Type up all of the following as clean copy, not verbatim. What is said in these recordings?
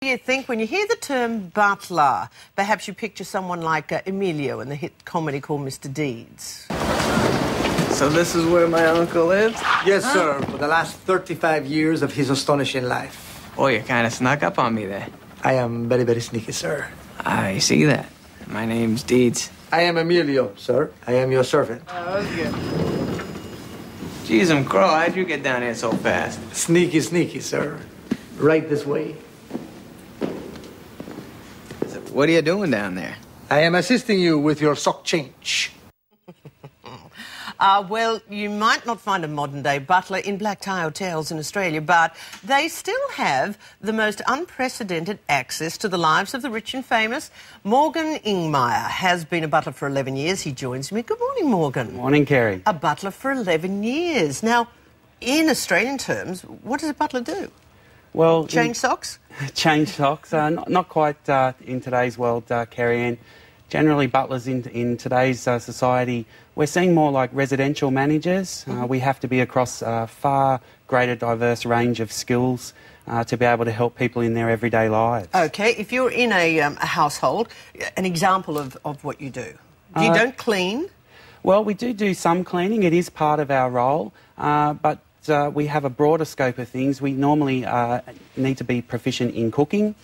do you think when you hear the term butler? Perhaps you picture someone like Emilio in the hit comedy called Mr. Deeds. So this is where my uncle lives? Yes, sir, for the last 35 years of his astonishing life. Oh, you kind of snuck up on me there. I am very, very sneaky, sir. I see that. My name's Deeds. I am Emilio, sir. I am your servant. Oh, that's good. Jeez, Crow, how'd you get down here so fast? Sneaky, sneaky, sir. Right this way. So what are you doing down there? I am assisting you with your sock change. Well, you might not find a modern-day butler in black-tie hotels in Australia, but they still have the most unprecedented access to the lives of the rich and famous. Morgan Ingmeyer has been a butler for 11 years. He joins me. Good morning, Morgan. Morning, Kerri. A butler for 11 years. Now, in Australian terms, what does a butler do? Well, change socks? Change socks. Not quite in today's world, Kerri-Anne. Generally, butlers in today's society, we're seeing more like residential managers. We have to be across a far greater diverse range of skills to be able to help people in their everyday lives. OK, if you're in a household, an example of what you do. You don't clean? Well, we do some cleaning. It is part of our role, but we have a broader scope of things. We normally need to be proficient in cooking,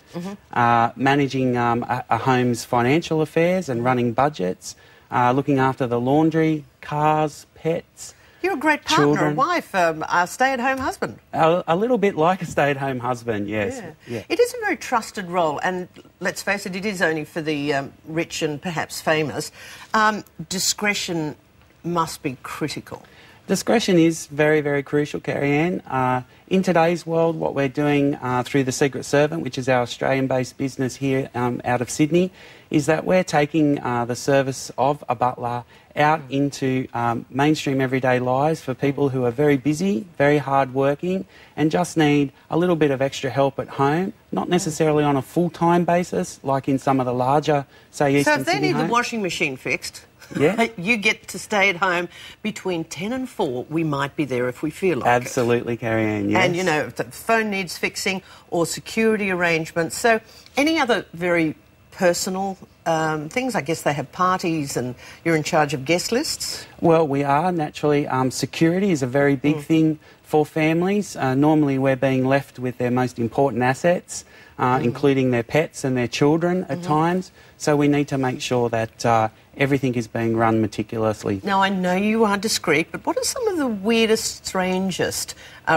managing a home's financial affairs and running budgets, looking after the laundry, cars, pets. You're a great partner, children. A wife, a stay-at-home husband. A little bit like a stay-at-home husband, yes. Yeah. It is a very trusted role, and let's face it, it is only for the rich and perhaps famous. Discretion must be critical. Discretion is very, very crucial, Kerri-Anne. In today's world, what we're doing through the Secret Servant, which is our Australian-based business here out of Sydney, is that we're taking the service of a butler out into mainstream everyday lives for people who are very busy, very hard-working, and just need a little bit of extra help at home, not necessarily on a full-time basis, like in some of the larger, say, Eastern Sydney So if they need homes. the washing machine fixed, yeah, you get to stay at home between 10 and 4. We might be there if we feel like Absolutely, Kerri-Anne, yes. And, you know, if the phone needs fixing or security arrangements. So any other very personal things? I guess they have parties and you're in charge of guest lists? Well, we are, naturally. Security is a very big thing for families. Normally we're being left with their most important assets, including their pets and their children at times. So we need to make sure that everything is being run meticulously. Now, I know you are discreet, but what are some of the weirdest, strangest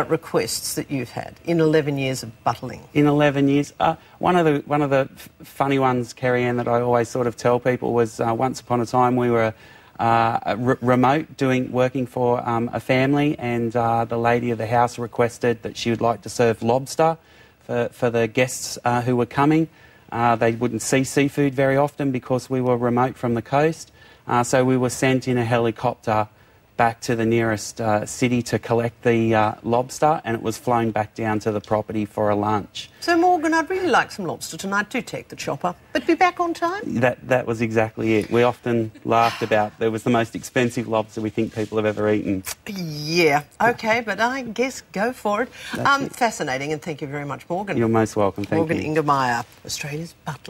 requests that you've had in 11 years of butling? In 11 years? One of the funny ones, Kerri-Anne, that I always sort of tell people was once upon a time we were remote working for a family, and the lady of the house requested that she would like to serve lobster for the guests who were coming. They wouldn't see seafood very often because we were remote from the coast, so we were sent in a helicopter back to the nearest city to collect the lobster, and it was flown back down to the property for a lunch. So, Morgan, I'd really like some lobster tonight. Do take the chopper, but be back on time? That was exactly it. We often laughed about it was the most expensive lobster we think people have ever eaten. Yeah, OK, but I guess go for it. Fascinating, and thank you very much, Morgan. You're most welcome, thank you. Morgan Ingmeyer, Australia's butler.